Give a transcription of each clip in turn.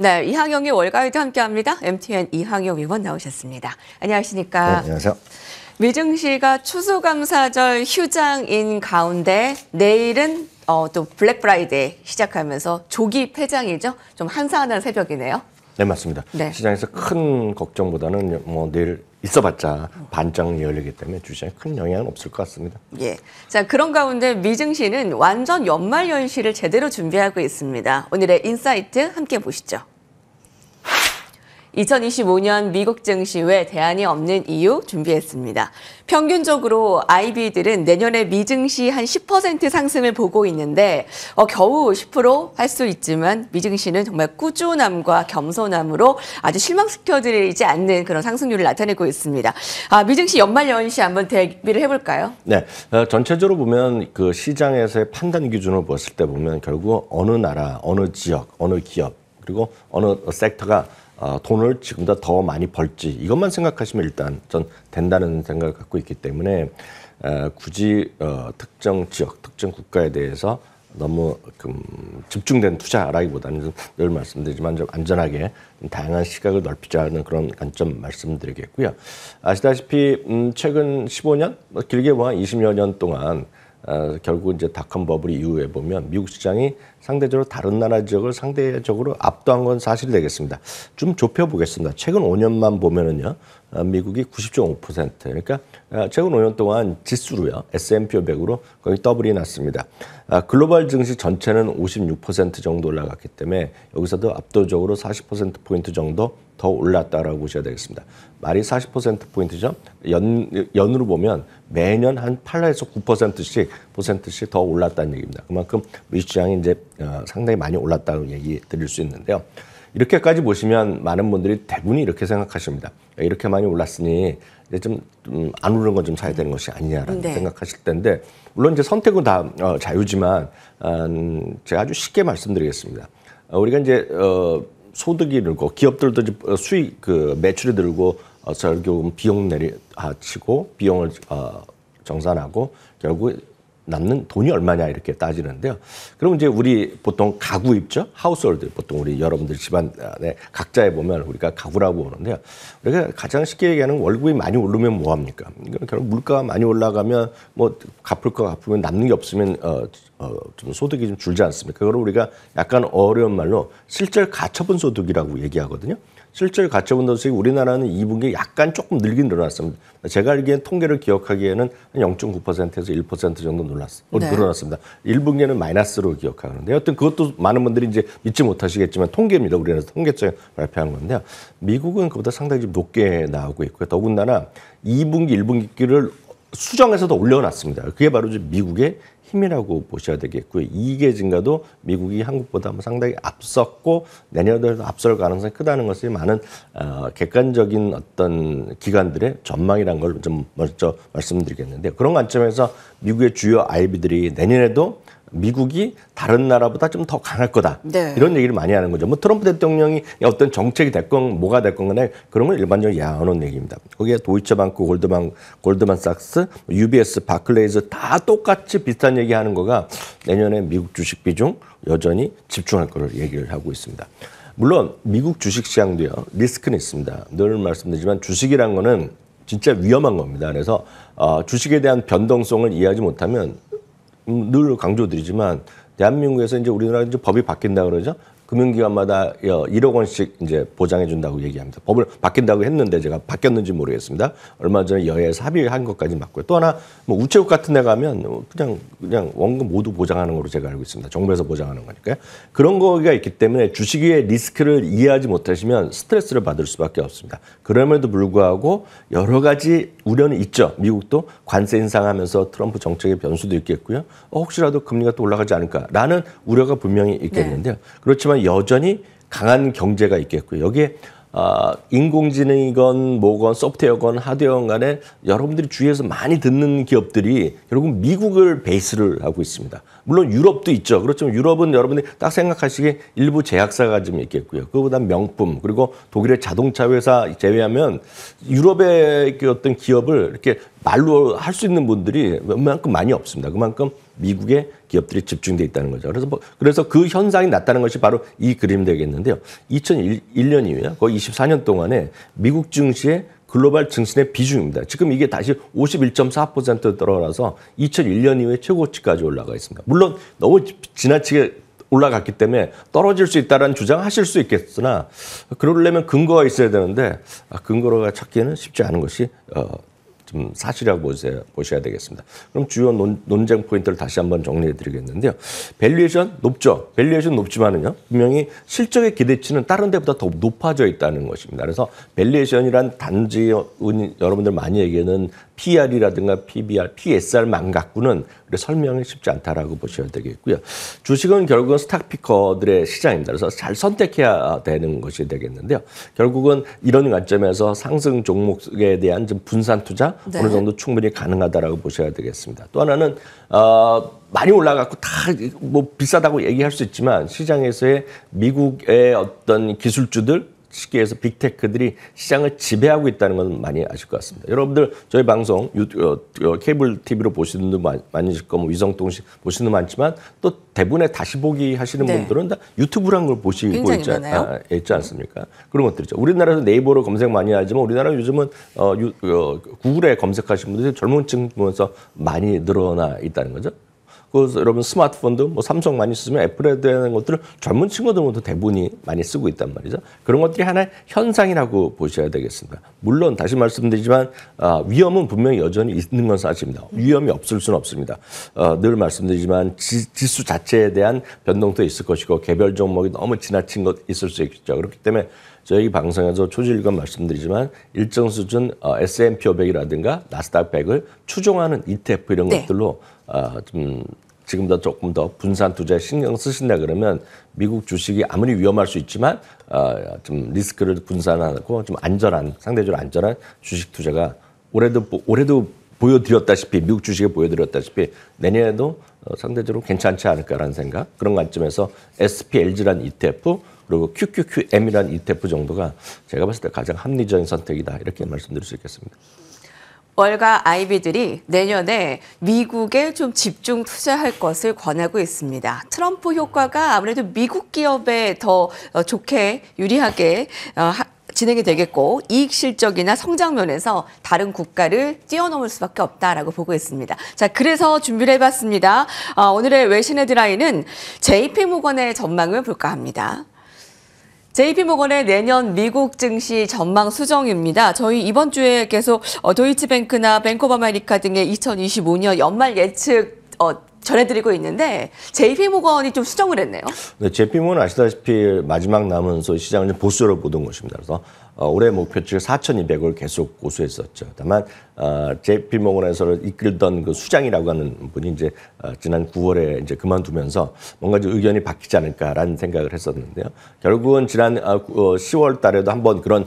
네, 이항영의 월가이드 함께합니다. MTN 이항영 위원 나오셨습니다. 안녕하십니까? 네, 안녕하세요. 미증시가 추수감사절 휴장인 가운데 내일은 또 블랙 프라이데이 시작하면서 조기 폐장이죠. 좀 한산한 새벽이네요. 네, 맞습니다. 네. 시장에서 큰 걱정보다는 내일 있어봤자 반장 열리기 때문에 주시장에 큰 영향은 없을 것 같습니다. 예. 자, 그런 가운데 미증시는 완전 연말 연시를 제대로 준비하고 있습니다. 오늘의 인사이트 함께 보시죠. 2025년 미국 증시 왜 대안이 없는 이유 준비했습니다. 평균적으로 IB들은 내년에 미증시 한 10% 상승을 보고 있는데 겨우 10% 할 수 있지만 미증시는 정말 꾸준함과 겸손함으로 아주 실망시켜드리지 않는 그런 상승률을 나타내고 있습니다. 미증시 연말 연시 한번 대비를 해볼까요? 네, 전체적으로 보면 그 시장에서의 판단 기준을 봤을 때 보면 결국 어느 나라, 어느 지역, 어느 기업 그리고 어느 섹터가 돈을 지금보다 더 많이 벌지 이것만 생각하시면 일단 전 된다는 생각을 갖고 있기 때문에 굳이 특정 지역, 특정 국가에 대해서 너무 집중된 투자라기보다는 늘 말씀드리지만 좀 안전하게 좀 다양한 시각을 넓히자는 그런 관점 말씀드리겠고요. 아시다시피 최근 15년, 길게 보면 20여 년 동안 결국 이제 닷컴 버블 이후에 보면 미국 시장이 상대적으로 다른 나라 지역을 상대적으로 압도한 건 사실이 되겠습니다. 좀 좁혀보겠습니다. 최근 5년만 보면은요, 미국이 90.5%, 그러니까 최근 5년 동안 지수로요, S&P 500으로 거의 더블이 났습니다. 글로벌 증시 전체는 56% 정도 올라갔기 때문에 여기서도 압도적으로 40%포인트 정도 더 올랐다라고 보셔야 되겠습니다. 말이 40%포인트죠. 연으로 보면 매년 한 8에서 9%씩 더 올랐다는 얘기입니다. 그만큼 미시장이 이제 상당히 많이 올랐다는 얘기 드릴 수 있는데요. 이렇게까지 보시면 많은 분들이 대부분이 이렇게 생각하십니다. 이렇게 많이 올랐으니 이제 좀 안 오르는 건 좀 사야 되는 것이 아니냐라는 생각하실 텐데, 물론 이제 선택은 다 자유지만 제가 아주 쉽게 말씀드리겠습니다. 우리가 이제 소득이 늘고 기업들도 이제 수익 매출이 늘고 결국 비용 치고 비용을 정산하고 결국 남는 돈이 얼마냐 이렇게 따지는데요. 그럼 이제 우리 보통 가구 있죠? 하우스홀드 보통 우리 여러분들 집안에 각자에 보면 우리가 가구라고 보는데요. 우리가 가장 쉽게 얘기하는 월급이 많이 오르면 뭐 합니까? 결국 물가가 많이 올라가면 뭐 갚을 거 갚으면 남는 게 없으면 좀 소득이 좀 줄지 않습니까? 그걸 우리가 약간 어려운 말로 실질 가처분 소득이라고 얘기하거든요. 실질 가처분 소득이 우리나라는 2분기에 약간 조금 늘긴 늘어났습니다. 제가 알기엔 통계를 기억하기에는 0.9%에서 1% 정도 늘어났습니다. 1분기에는 마이너스로 기억하는데 여튼 그것도 많은 분들이 이제 믿지 못하시겠지만 통계입니다. 우리나라 통계청에 발표한 건데요. 미국은 그보다 상당히 좀 높게 나오고 있고요. 더군다나 2분기, 1분기를 수정해서도 올려놨습니다. 그게 바로 미국의 힘이라고 보셔야 되겠고요. 이익의 증가도 미국이 한국보다 상당히 앞섰고 내년에도 앞설 가능성이 크다는 것이 많은 객관적인 어떤 기관들의 전망이라는 걸 좀 먼저 말씀드리겠는데, 그런 관점에서 미국의 주요 IB들이 내년에도 미국이 다른 나라보다 좀 더 강할 거다. 네. 이런 얘기를 많이 하는 거죠. 뭐 트럼프 대통령이 어떤 정책이 됐건 뭐가 됐건 간에 그런 걸 일반적으로 야하는 얘기입니다. 거기에 도이처방크, 골드만삭스, UBS, 바클레이즈 다 똑같이 비슷한 얘기하는 거가 내년에 미국 주식 비중 여전히 집중할 거를 얘기를 하고 있습니다. 물론 미국 주식 시장도요, 리스크는 있습니다. 늘 말씀드리지만 주식이란 거는 진짜 위험한 겁니다. 그래서 주식에 대한 변동성을 이해하지 못하면 늘 강조드리지만 대한민국에서 이제 우리나라 이제 법이 바뀐다 그러죠. 금융기관마다 1억 원씩 이제 보장해 준다고 얘기합니다. 법을 바뀐다고 했는데 제가 바뀌었는지 모르겠습니다. 얼마 전에 여야에서 합의한 것까지 맞고요. 또 하나 뭐 우체국 같은 데 가면 그냥 원금 모두 보장하는 걸로 제가 알고 있습니다. 정부에서 보장하는 거니까요. 그런 거가 있기 때문에 주식의 리스크를 이해하지 못하시면 스트레스를 받을 수밖에 없습니다. 그럼에도 불구하고 여러 가지 우려는 있죠. 미국도 관세 인상하면서 트럼프 정책의 변수도 있겠고요. 혹시라도 금리가 또 올라가지 않을까라는 우려가 분명히 있겠는데요. 그렇지만 여전히 강한 경제가 있겠고요. 여기에 인공지능이건 뭐건 소프트웨어건 하드웨어건 간에 여러분들이 주위에서 많이 듣는 기업들이 결국 미국을 베이스를 하고 있습니다. 물론 유럽도 있죠. 그렇지만 유럽은 여러분들이 딱 생각하시기에 일부 제약사가 좀 있겠고요. 그거보다 명품, 그리고 독일의 자동차 회사 제외하면 유럽의 어떤 기업을 이렇게 말로 할 수 있는 분들이 웬만큼 많이 없습니다. 그만큼 미국의 기업들이 집중돼 있다는 거죠. 그래서 그 현상이 났다는 것이 바로 이 그림 되겠는데요. 2001년 이후에 거의 24년 동안에 미국 증시의 글로벌 증시의 비중입니다. 지금 이게 다시 51.4% 떨어져서 2001년 이후에 최고치까지 올라가 있습니다. 물론 너무 지나치게 올라갔기 때문에 떨어질 수 있다는 주장하실 수 있겠으나 그러려면 근거가 있어야 되는데 근거가 찾기는 쉽지 않은 것이 좀 사실이라고 보셔야 되겠습니다. 그럼 주요 논쟁 포인트를 다시 한번 정리해 드리겠는데요. 밸류에이션 높죠. 밸류에이션 높지만은요. 분명히 실적의 기대치는 다른 데보다 더 높아져 있다는 것입니다. 그래서 밸류에이션이란 단지 여러분들 많이 얘기하는 PR이라든가 PBR, PSR만 갖고는 설명이 쉽지 않다라고 보셔야 되겠고요. 주식은 결국은 스탁피커들의 시장입니다. 그래서 잘 선택해야 되는 것이 되겠는데요. 결국은 이런 관점에서 상승 종목에 대한 좀 분산 투자 네. 어느 정도 충분히 가능하다라고 보셔야 되겠습니다. 또 하나는 많이 올라갔고 다 뭐 비싸다고 얘기할 수 있지만 시장에서의 미국의 어떤 기술주들 쉽게 해서 빅테크들이 시장을 지배하고 있다는 건 많이 아실 것 같습니다. 여러분들 저희 방송 케이블 TV로 보시는 분도 많으실 거고 위성통신 보시는 분 많지만 또 대부분의 다시 보기 하시는 네. 분들은 다 유튜브라는 걸 보시고 있지 않습니까? 그런 것들이죠. 우리나라에서 네이버로 검색 많이 하지만 우리나라 요즘은 구글에 검색하시는 분들이 젊은 층 보면서 많이 늘어나 있다는 거죠. 그래서 여러분 스마트폰도 뭐 삼성 많이 쓰면 애플에 대한 것들을 젊은 친구들도 대부분이 많이 쓰고 있단 말이죠. 그런 것들이 하나의 현상이라고 보셔야 되겠습니다. 물론 다시 말씀드리지만 위험은 분명히 여전히 있는 건 사실입니다. 위험이 없을 수는 없습니다. 늘 말씀드리지만 지수 자체에 대한 변동도 있을 것이고 개별 종목이 너무 지나친 것 있을 수 있죠. 그렇기 때문에 저희 방송에서 초지일관 말씀드리지만 일정 수준 S&P 500이라든가 나스닥 100을 추종하는 ETF 이런 것들로 좀 지금보다 조금 더 분산 투자에 신경 쓰신다 그러면 미국 주식이 아무리 위험할 수 있지만 좀 리스크를 분산하고 좀 안전한 상대적으로 안전한 주식 투자가 올해도 보여드렸다시피 미국 주식에 보여드렸다시피 내년에도 상대적으로 괜찮지 않을까라는 생각 그런 관점에서 SPLG라는 ETF 그리고 QQQM이라는 ETF 정도가 제가 봤을 때 가장 합리적인 선택이다 이렇게 말씀드릴 수 있겠습니다. 월가 IB들이 내년에 미국에 좀 집중 투자할 것을 권하고 있습니다. 트럼프 효과가 아무래도 미국 기업에 더 좋게 유리하게 진행이 되겠고 이익 실적이나 성장 면에서 다른 국가를 뛰어넘을 수밖에 없다라고 보고 있습니다. 자, 그래서 준비를 해봤습니다. 오늘의 외신 헤드라인은 JP모건의 전망을 볼까 합니다. JP모건의 내년 미국 증시 전망 수정입니다. 저희 이번 주에 계속 도이치뱅크나 뱅크 오브 아메리카 등의 2025년 연말 예측 전해드리고 있는데 JP모건이 좀 수정을 했네요. 네, JP모건은 아시다시피 마지막 남은 시장을 좀 보수로 보던 것입니다. 그래서 올해 목표치 4,200을 계속 고수했었죠. 다만 JP모건에서 이끌던 그 수장이라고 하는 분이 이제 지난 9월에 이제 그만두면서 뭔가 좀 의견이 바뀌지 않을까라는 생각을 했었는데요. 결국은 지난 10월 달에도 한번 그런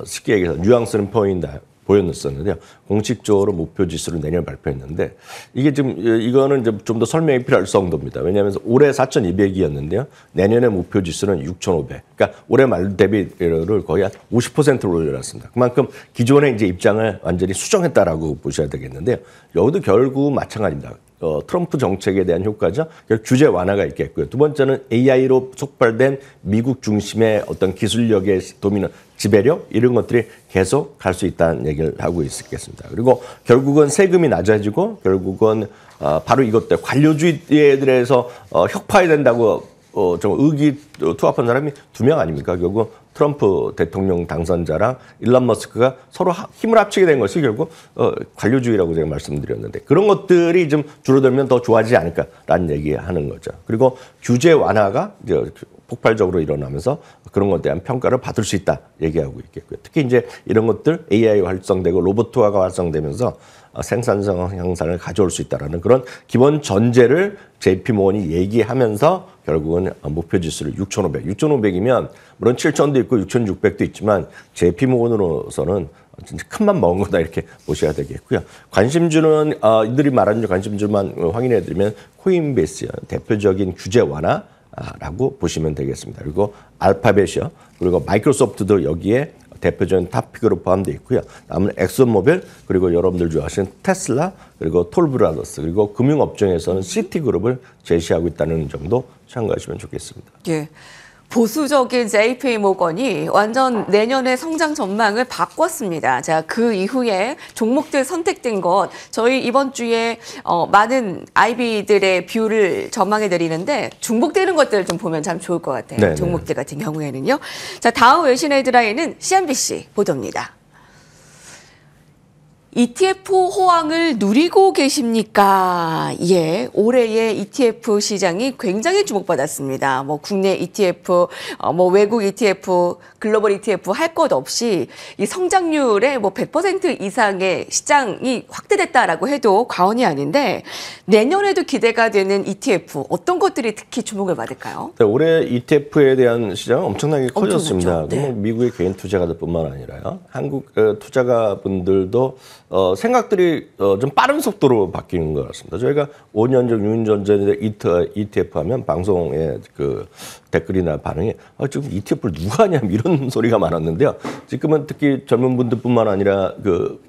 쉽게 얘기해서 뉘앙스는 보였었는데요. 공식적으로 목표 지수를 내년 발표했는데 이게 지금 이거는 좀 더 설명이 필요할 정도입니다. 왜냐하면 올해 4,200이었는데요. 내년의 목표 지수는 6,500. 그러니까 올해 말 대비를 거의 한 50%로 올려놨습니다. 그만큼 기존의 이제 입장을 완전히 수정했다라고 보셔야 되겠는데요. 여기도 결국 마찬가지입니다. 트럼프 정책에 대한 효과죠. 규제 완화가 있겠고요. 두 번째는 AI로 촉발된 미국 중심의 어떤 기술력의 도미너, 지배력 이런 것들이 계속 갈 수 있다는 얘기를 하고 있겠습니다. 그리고 결국은 세금이 낮아지고 결국은 바로 이것 때문에 관료주의에 대해서 혁파해야 된다고 좀 투합한 사람이 2명 아닙니까? 결국 트럼프 대통령 당선자랑 일론 머스크가 서로 힘을 합치게 된 것이 결국 관료주의라고 제가 말씀드렸는데 그런 것들이 좀 줄어들면 더 좋아지지 않을까라는 얘기하는 거죠. 그리고 규제 완화가 이제 폭발적으로 일어나면서 그런 것에 대한 평가를 받을 수 있다 얘기하고 있겠고요. 특히 이제 이런 것들 AI 활성되고 로봇화가 활성되면서 생산성 향상을 가져올 수 있다라는 그런 기본 전제를 JP모건이 얘기하면서 결국은 목표 지수를 6,500. 6,500이면 물론 7,000도 있고 6,600도 있지만 JP모건으로서는 진짜 큰맘 먹은 거다 이렇게 보셔야 되겠고요. 관심주는 이들이 말하는 관심주만 확인해드리면 코인베이스요. 대표적인 규제 완화라고 보시면 되겠습니다. 그리고 알파벳이요. 그리고 마이크로소프트도 여기에 대표적인 탑픽으로 포함되어 있고요. 다음은 엑소모빌, 그리고 여러분들 좋아하시는 테슬라, 그리고 톨브라더스, 그리고 금융업종에서는 시티그룹을 제시하고 있다는 점도 참고하시면 좋겠습니다. 예. 보수적인 JP모건이 완전 내년의 성장 전망을 바꿨습니다. 자, 그 이후에 종목들 선택된 것, 저희 이번 주에 많은 IB들의 뷰를 전망해 드리는데 중복되는 것들을 좀 보면 참 좋을 것 같아요. 네네. 종목들 같은 경우에는요. 자, 다음 외신 헤드라인은 CNBC 보도입니다. ETF 호황을 누리고 계십니까? 예, 올해의 ETF 시장이 굉장히 주목받았습니다. 뭐 국내 ETF, 뭐 외국 ETF, 글로벌 ETF 할 것 없이 이 성장률의 뭐 100% 이상의 시장이 확대됐다라고 해도 과언이 아닌데 내년에도 기대가 되는 ETF 어떤 것들이 특히 주목을 받을까요? 네, 올해 ETF에 대한 시장은 엄청나게 커졌습니다. 네. 뭐 미국의 개인 투자가들뿐만 아니라요, 한국 투자가분들도 생각들이 좀 빠른 속도로 바뀌는 것 같습니다. 저희가 5년 전, 6년 전에 ETF 하면 방송에 그 댓글이나 반응이 지금 ETF를 누가 하냐 이런 소리가 많았는데요. 지금은 특히 젊은 분들뿐만 아니라 그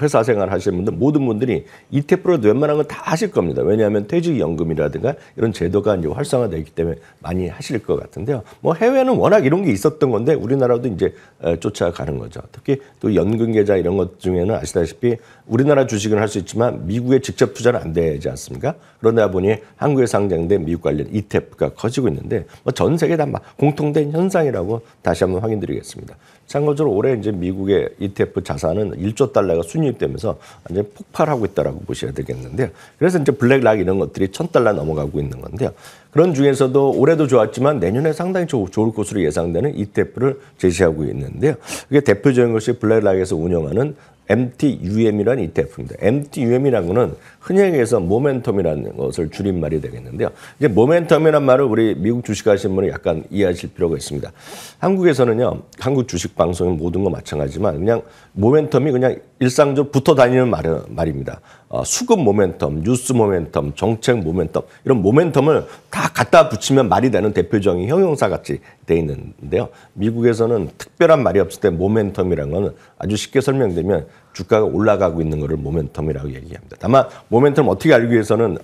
회사 생활 하시는 분들 모든 분들이 ETF로 웬만한 건 다 하실 겁니다. 왜냐하면 퇴직연금이라든가 이런 제도가 이제 활성화되어 있기 때문에 많이 하실 것 같은데요. 뭐 해외는 워낙 이런 게 있었던 건데 우리나라도 이제 쫓아가는 거죠. 특히 또 연금 계좌 이런 것 중에는 아시다시피 우리나라 주식은 할 수 있지만 미국에 직접 투자는 안 되지 않습니까? 그러다 보니 한국에 상장된 미국 관련 ETF가 커지고 있는데 뭐 전 세계 다 공통된 현상이라고 다시 한번 확인드리겠습니다. 참고적으로 올해 이제 미국의 ETF 자산은 1조 달러가 순이익되면서 완전히 폭발하고 있다라고 보셔야 되겠는데요. 그래서 이제 블랙락 이런 것들이 1,000달러 넘어가고 있는 건데요. 그런 중에서도 올해도 좋았지만 내년에 상당히 좋을 것으로 예상되는 ETF를 제시하고 있는데요. 이게 대표적인 것이 블랙락에서 운영하는 MTUM이라는 ETF입니다. MTUM이라는 거는 흔히 얘기해서 모멘텀이라는 것을 줄임말이 되겠는데요. 이제 모멘텀이라는 말을 우리 미국 주식 하시는 분은 약간 이해하실 필요가 있습니다. 한국에서는요, 한국 주식 방송은 모든 거 마찬가지지만 그냥 모멘텀이 그냥 일상적으로 붙어 다니는 말입니다. 수급 모멘텀, 뉴스 모멘텀, 정책 모멘텀 이런 모멘텀을 다 갖다 붙이면 말이 되는 대표적인 형용사 같이 돼 있는데요. 미국에서는 특별한 말이 없을 때 모멘텀이라는 건 아주 쉽게 설명되면 주가가 올라가고 있는 것을 모멘텀이라고 얘기합니다. 다만 모멘텀을 어떻게 알기 위해서는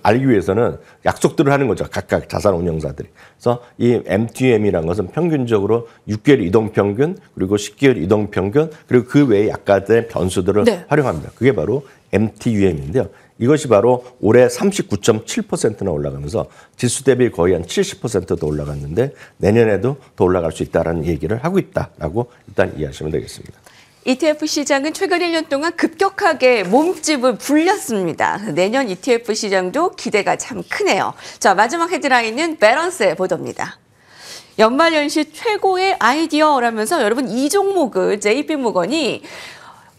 약속들을 하는 거죠. 각각 자산 운용사들이. 그래서 이 MTM이라는 것은 평균적으로 6개월 이동 평균, 그리고 10개월 이동 평균, 그리고 그 외에 약간의 변수들을 활용합니다. 그게 바로 MTUM인데요. 이것이 바로 올해 39.7%나 올라가면서 지수 대비 거의 한 70% 더 올라갔는데 내년에도 더 올라갈 수 있다는 얘기를 하고 있다라고 일단 이해하시면 되겠습니다. ETF 시장은 최근 1년 동안 급격하게 몸집을 불렸습니다. 내년 ETF 시장도 기대가 참 크네요. 자, 마지막 헤드라인은 밸런스의 보도입니다. 연말연시 최고의 아이디어라면서 여러분 이 종목을 JP모건이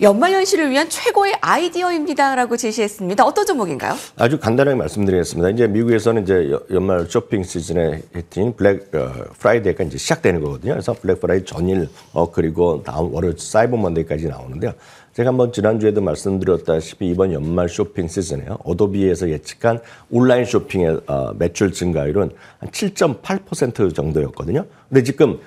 연말연시를 위한 최고의 아이디어입니다라고 제시했습니다. 어떤 종목인가요? 아주 간단하게 말씀드리겠습니다. 이제 미국에서는 이제 연말 쇼핑 시즌의 히트인 블랙 프라이데이가 이제 시작되는 거거든요. 그래서 블랙 프라이데이 전일 그리고 다음 월요일 사이버 먼데이까지 나오는데요. 제가 한번 지난주에도 말씀드렸다시피 이번 연말 쇼핑 시즌에요. 어도비에서 예측한 온라인 쇼핑의 매출 증가율은 한 7.8% 정도였거든요. 근데 지금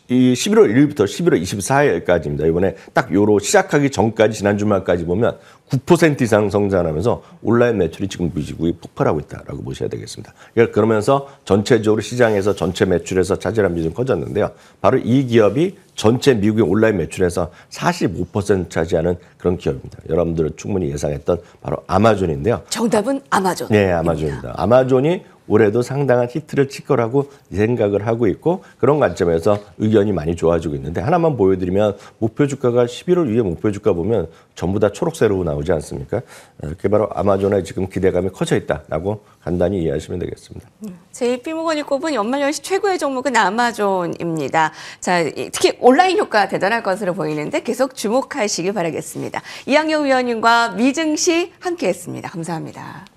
이 11월 1일부터 11월 24일까지입니다. 이번에 딱 요로 시작하기 전까지 지난 주말까지 보면 9% 이상 성장하면서 온라인 매출이 지금 미국이 폭발하고 있다라고 보셔야 되겠습니다. 그러면서 전체적으로 시장에서 전체 매출에서 차지하는 비중이 커졌는데요. 바로 이 기업이 전체 미국의 온라인 매출에서 45% 차지하는 그런 기업입니다. 여러분들은 충분히 예상했던 바로 아마존인데요. 정답은 아마존. 네, 아마존입니다. 아마존이 올해도 상당한 히트를 칠 거라고 생각을 하고 있고 그런 관점에서 의견이 많이 좋아지고 있는데 하나만 보여드리면 목표 주가가 11월 위에 목표 주가 보면 전부 다 초록색으로 나오지 않습니까? 그게 바로 아마존의 지금 기대감이 커져 있다라고 간단히 이해하시면 되겠습니다. JP모건이 꼽은 연말연시 최고의 종목은 아마존입니다. 자, 특히 온라인 효과가 대단할 것으로 보이는데 계속 주목하시기 바라겠습니다. 이항영 위원님과 미증시 함께했습니다. 감사합니다.